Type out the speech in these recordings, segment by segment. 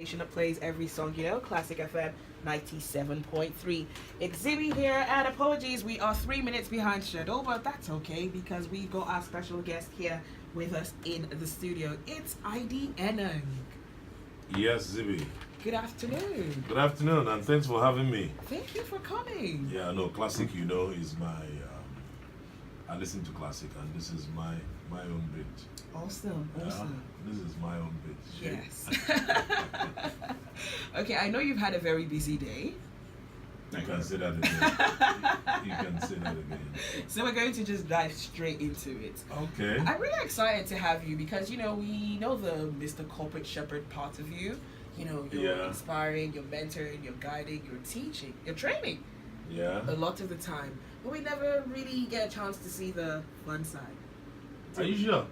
station that plays every song, Classic FM 97.3. It's Zibby here, and apologies, we are 3 minutes behind schedule, but that's okay because we got our special guest here with us in the studio. It's Idy Enang. Yes, Zibby. Good afternoon. Good afternoon, and thanks for having me. Thank you for coming. Yeah, no, classic, is my. I listen to classic, and this is my own bit. Awesome. This is my own bit. Yes. Okay, I know you've had a very busy day. You can say that again. You can say that again. So we're going to just dive straight into it. Okay. I'm really excited to have you because, we know the Mr. Corporate Shepherd part of you. You're inspiring, you're mentoring, you're guiding, you're teaching, you're training. Yeah. A lot of the time. But we never really get a chance to see the fun side. Are you sure?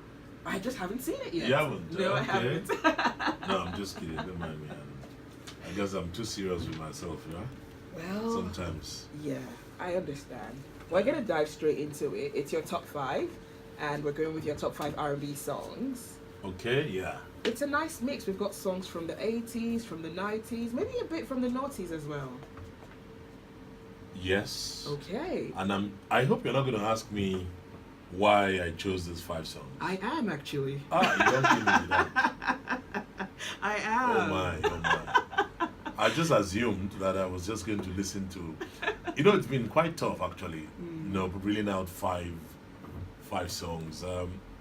I just haven't seen it yet. You haven't? No, I Okay. haven't. No, I'm just kidding. Don't mind me. I guess I'm too serious with myself, Well, sometimes. Yeah, I understand. We're gonna dive straight into it. It's your top 5, and we're going with your top 5 R&B songs. Okay, yeah. It's a nice mix. We've got songs from the 80s, from the 90s, maybe a bit from the noughties as well. Yes. Okay. And I hope you're not going to ask me why I chose these 5 songs. I am actually. You don't give me that. I am. Oh my. I just assumed that I was just going to listen to. It's been quite tough actually. Reeling out five songs.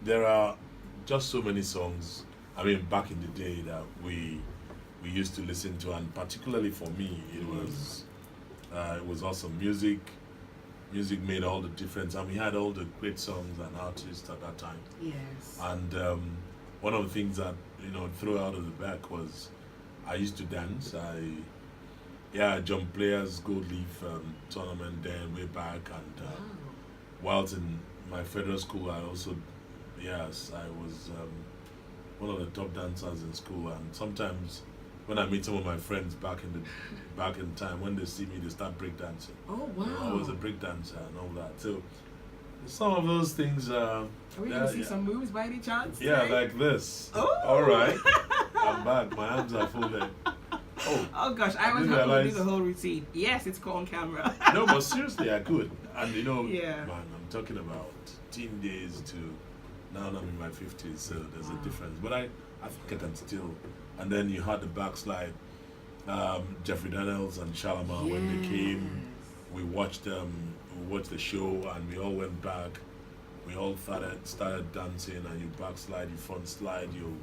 There are just so many songs. I mean, back in the day that we used to listen to, and particularly for me, it was awesome. Music made all the difference, and we had all the great songs and artists at that time. Yes. And one of the things that threw out of the back was I used to dance. I jumped players gold leaf tournament then way back, and whilst in my federal school, I also I was one of the top dancers in school, and sometimes when I meet some of my friends back in time, when they see me, they start breakdancing. Oh wow! I was a breakdancer and all that. So some of those things. Are we gonna see some moves by any chance? Yeah, today? like this. Oh. All right. I'm back. My hands are folded. Oh gosh, I was hoping to do the whole routine. Yes, it's caught on camera. No, but seriously, I could. And yeah. Man, I'm talking about teen days to now I'm in my 50s, so there's a difference. But I think I can still. And then you had the backslide, Jeffrey Daniels and Shalama when they came. We watched the show, and we all went back. We all started dancing, and you backslide, you front slide, you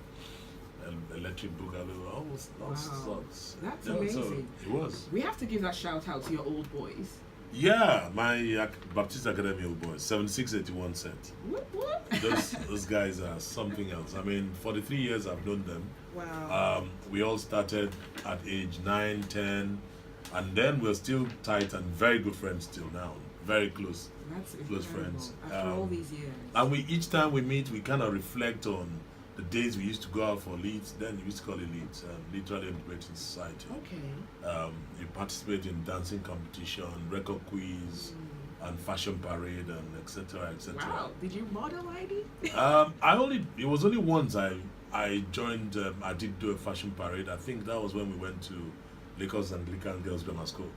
electric boogaloo, almost sorts. That's amazing. amazing. So it was. We have to give that shout out to your old boys. Yeah, my Baptist Academy old boys, 7681 set. What? Those guys are something else. I mean, for the 3 years I've known them. Wow. We all started at age 9, 10, and then we're still tight and very good friends till now. Very close. That's close friends. After all these years. And each time we meet, we kind of reflect on the days we used to go out for leads. Then we used to call it leads, literally integrated society. Okay. You participate in dancing competition, record quiz, and fashion parade, and etc. etc. Wow. Did you model ID? It was only once I joined. I did do a fashion parade. I think that was when we went to Lakers and Anglican Girls Grammar School.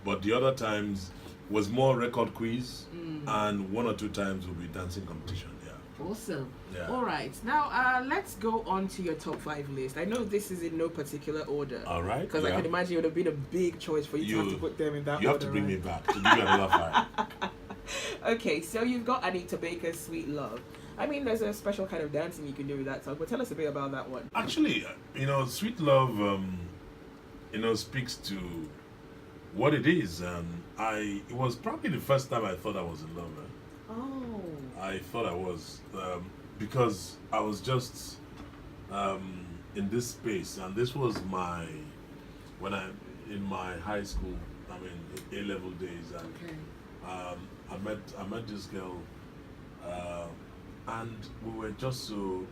But the other times was more record quiz, and 1 or 2 times will be dancing competition. Awesome. Yeah. All right. Now, let's go on to your top 5 list. I know this is in no particular order. All right. Because I can imagine it would have been a big choice for you to have to put them in that order. You have to bring me back to give you another 5. Okay, so you've got Anita Baker's Sweet Love. I mean, there's a special kind of dancing you can do with that song, but tell us a bit about that one. Actually, Sweet Love, speaks to what it is. It was probably the first time I thought I was in love. Oh. I thought I was, because I was just in this space, and this was in my high school, A-level days, and I met this girl, and we were just so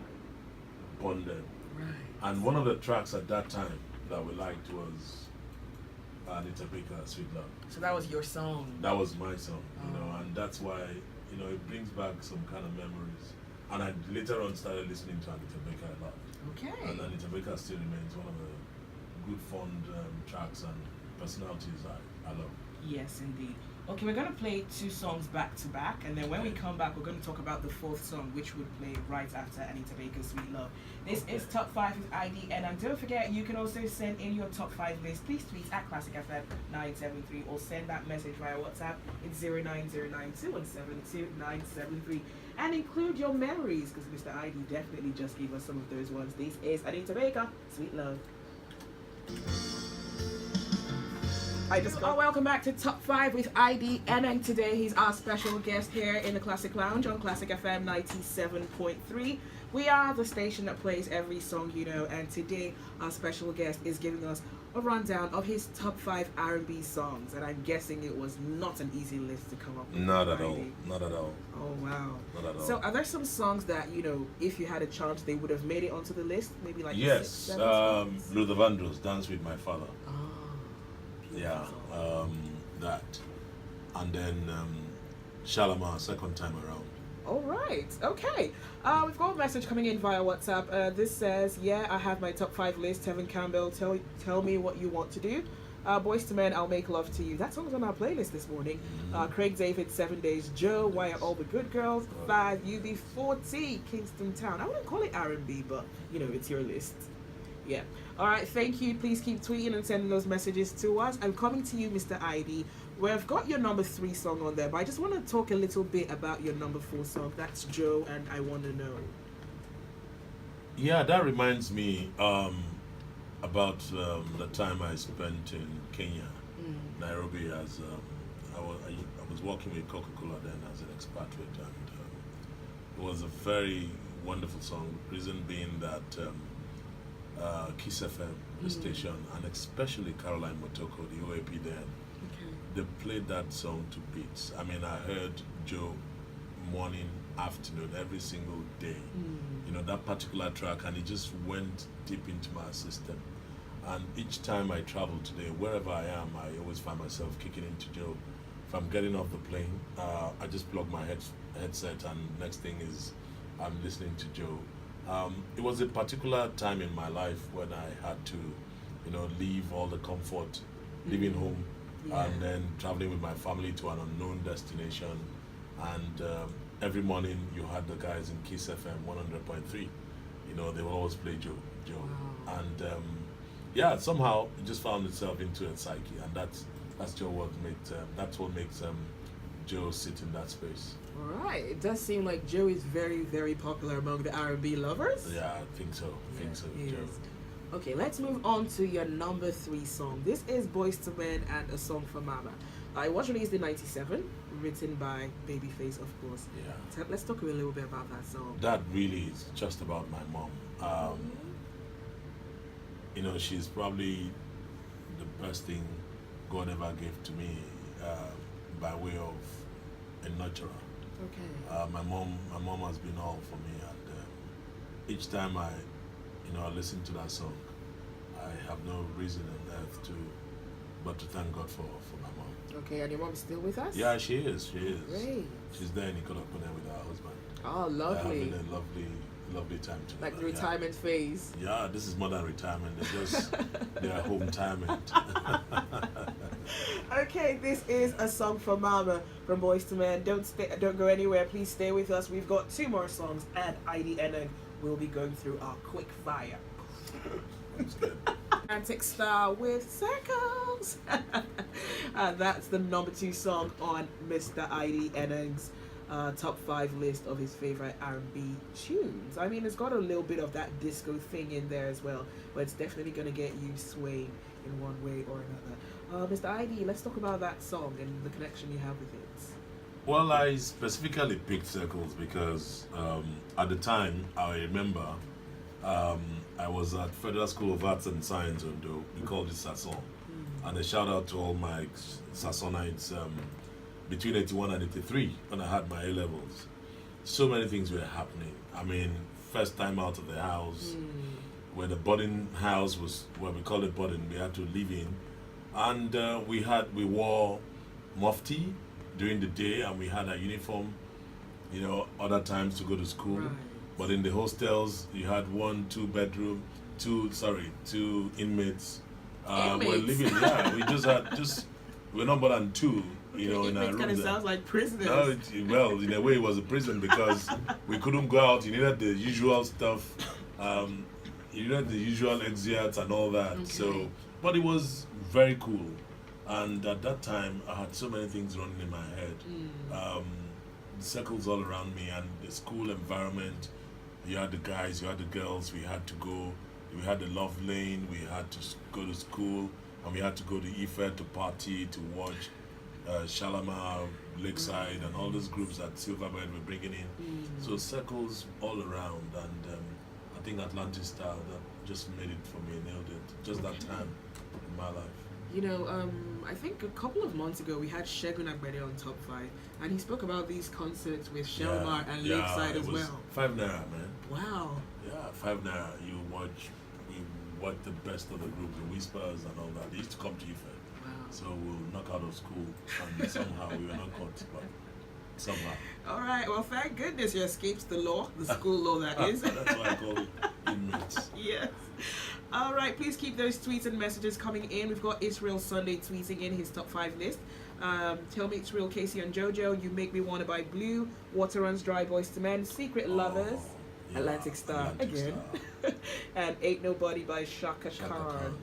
bonded. Right. And one of the tracks at that time that we liked was Anita Baker, Sweet Love. So that was your song. That was my song, and that's why it brings back some kind of memories. And I later on started listening to Anita Baker a lot. Okay. And Anita Baker still remains one of the fond tracks and personalities I love. Yes, indeed. Okay, we're gonna play two songs back to back, and then when we come back, we're gonna talk about the fourth song, which would play right after Anita Baker's "Sweet Love." This is Top 5 with Idy Enang, and don't forget, you can also send in your top 5 list. Please tweet at Classic FM 973 or send that message via WhatsApp. It's 09092172973, and include your memories, because Mr. Idy definitely just gave us some of those ones. This is Anita Baker, "Sweet Love." Welcome back to Top 5 with Idy Enang. Today he's our special guest here in the Classic Lounge on Classic FM 97.3. We are the station that plays every song you know, and today our special guest is giving us a rundown of his top 5 R&B songs, and I'm guessing it was not an easy list to come up with. Not at all. Not at all. Oh wow. Not at all. So are there some songs that, you know, if you had a chance they would have made it onto the list? Maybe like Yes, 6, 7 songs? Luther Vandross, "Dance with My Father." Oh. Yeah, that, and then Shalimar, "Second Time Around." All right. Okay. We've got a message coming in via WhatsApp. This says, "Yeah, I have my top 5 list. Tevin Campbell, tell me what you want to do. Boys to Men, I'll Make Love to You." That song's on our playlist this morning. Craig David, 7 Days. Joe, Why Are All the Good Girls? 5, UB40, Kingston Town. I wouldn't call it R&B, but you know, it's your list. Yeah. All right. Thank you. Please keep tweeting and sending those messages to us. I'm coming to you, Mr. Idy. We've got your number 3 song on there, but I just want to talk a little bit about your number 4 song. That's Joe, and I Want to Know. Yeah, that reminds me about the time I spent in Kenya, Nairobi, as I was working with Coca-Cola then as an expatriate, and it was a very wonderful song. Reason being that Kiss FM, the station, and especially Caroline Motoko, the OAP then, they played that song to beats. I mean, I heard Joe morning, afternoon, every single day. You know, that particular track, and it just went deep into my system. And each time I travel today, wherever I am, I always find myself kicking into Joe. If I'm getting off the plane, I just plug my headset, and next thing is I'm listening to Joe. It was a particular time in my life when I had to, you know, leave all the comfort, leaving home, and then traveling with my family to an unknown destination. And every morning you had the guys in Kiss FM 100.3. You know, they would always play Joe. Wow. And yeah, somehow it just found itself into a psyche, and that's what makes Joe sit in that space. All right. It does seem like Joe is very, very popular among the R&B lovers. Yeah, I think so. He Joe. is. Okay, let's move on to your number 3 song. This is Boys to Men and A Song for Mama. It was released in '97, written by Babyface, of course. Yeah. So let's talk a little bit about that song. That really is just about my mom. You know, she's probably the best thing God ever gave to me by way of a nurturer. Okay. My mom has been all for me, and each time I listen to that song, I have no reason on earth but to thank God for my mom. Okay, and your mom's still with us? Yeah, she is. Great. She's there in Ikolokone with her husband. Oh, lovely. Having a lovely time together. Like the retirement phase. Yeah, this is more than retirement. They're home retirement. Okay, this is A Song for Mama from Boys to Men. Don't go anywhere. Please stay with us. We've got 2 more songs, and Idy Enang will be going through our quick fire. That's good. Romantic Star with Circles. And that's the number 2 song on Mr. Idy Enang's top 5 list of his favorite R&B tunes. I mean, it's got a little bit of that disco thing in there as well, but it's definitely going to get you swaying in one way or another. Mr. Idy, let's talk about that song and the connection you have with it. Well, I specifically picked Circles because at the time, I remember I was at Federal School of Arts and Science, Ondo. We called it Sasson. And a shout out to all my Sassonites between 81 and 83 when I had my A-levels. So many things were happening. I mean, first time out of the house, where the boarding house was, where we call it boarding, we had to live in. And we wore mufti during the day, and we had a uniform, you know, other times to go to school. Right. But in the hostels, you had 2 inmates We're living. Yeah, we we're not more than two. You know, in our Inmates room. kind of sounds like prisoners. No, well, in a way, it was a prison because we couldn't go out. You needed the usual stuff. You needed the usual exits and all that. Okay. So, but it was very cool. And at that time, I had so many things running in my head. Circles all around me, and the school environment. You had the guys, you had the girls. We had to go. We had the love lane. We had to go to school, and we had to go to Ife to party, to watch Shalimar, Lakeside, and all those groups that Silverbird were bringing in. So circles all around, and I think Atlantis Star that just made it for me, nailed it. Just that time in my life. You know, I think a couple of months ago we had Shegun Agbede on Top 5, and he spoke about these concerts with Shalimar and Lakeside as well. 5 naira, man. Wow. Yeah, 5 naira. We watch the best of the group, the Whispers and all that. They used to come to Ife. Wow. So we'll knock out of school, and somehow we were not caught, but somehow. All right. Well, thank goodness you escaped the law, the school law that is. That's why I call it inmates. Yes. All right. Please keep those tweets and messages coming in. We've got Israel Sunday tweeting in his top 5 list. Tell me it's real, Casey and JoJo. You make me want to buy blue. Water runs dry. Boys to Men. Secret Lovers. Yeah, Atlantic Star again. Star. And Ain't Nobody by Shaka Khan.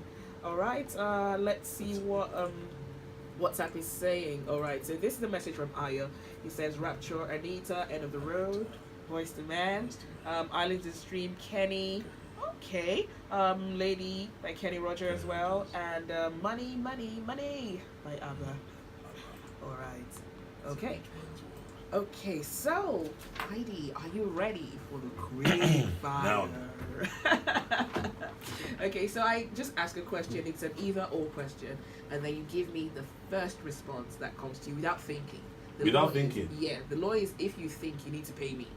All right. Let's see what WhatsApp is saying. All right. So this is the message from Aya. He says Rapture, Anita, End of the Road, Voice to Man, Islands in Stream, Kenny. Okay. Lady by Kenny Roger as well, and Money, Money, Money by ABBA. All right. Okay. Okay, so, Heidi, are you ready for the quick fire? Okay, so I just ask a question. It's an either-or question, and then you give me the first response that comes to you without thinking. Without thinking? Yeah, the law is if you think you need to pay me.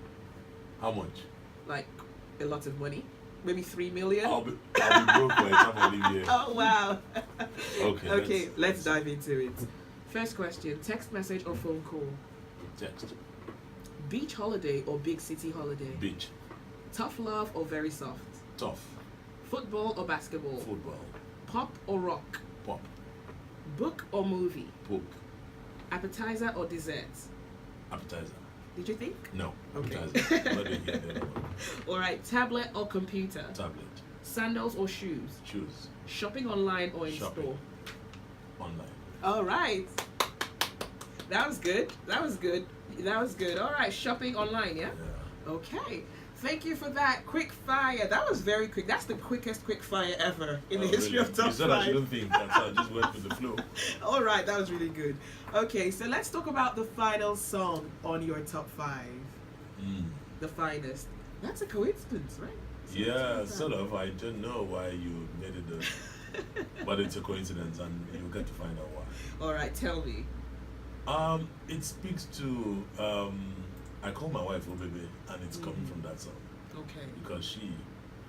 How much? Like, a lot of money. Maybe 3 million? I'll be broke by the time I leave here. Oh, wow. Okay, let's dive into it. First question, text message or phone call? Text. Beach holiday or big city holiday? Beach. Tough love or very soft? Tough. Football or basketball? Football. Pop or rock? Pop. Book or movie? Book. Appetizer or dessert? Appetizer. Did you think? No. Okay. Appetizer. Not in here, the other one. Alright, tablet or computer? Tablet. Sandals or shoes? Shoes. Shopping online or in Shopping. store? Online. Alright. That was good. Alright, shopping online, yeah? Yeah. Okay. Thank you for that. Quick fire. That was very quick. That's the quickest quick fire ever in the history really? of Top You said 5. I shouldn't think. That's how I just went with the flow. All right, that was really good. Okay, so let's talk about the final song on your Top 5. The finest. That's a coincidence, right? Yeah, sort of. I don't know why you made it but it's a coincidence, and you'll get to find out why. All right, tell me. It speaks to I call my wife Oh Baby, and it's coming from that song Okay. because she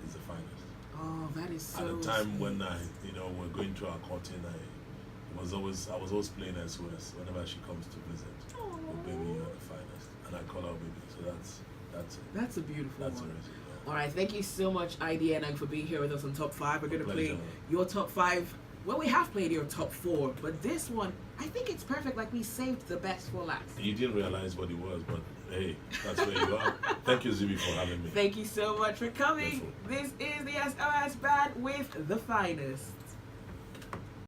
is the finest. Oh, that is so. At the time sweet. when we're going through our courting, I was always playing SOS whenever she comes to visit. Oh baby, you're the finest, and I call her Baby. So that's it. That's a beautiful That's the one. reason. All right, thank you so much, Idy Enang, for being here with us on Top 5. We're going to play Pleasure. your Top 5. Well, we have played your Top 4, but this one, I think it's perfect. Like, we saved the best for last. You didn't realize what it was, but hey, that's where you are. Thank you, Zibby, for having me. Thank you so much for coming. This is the SOS Band with the finest.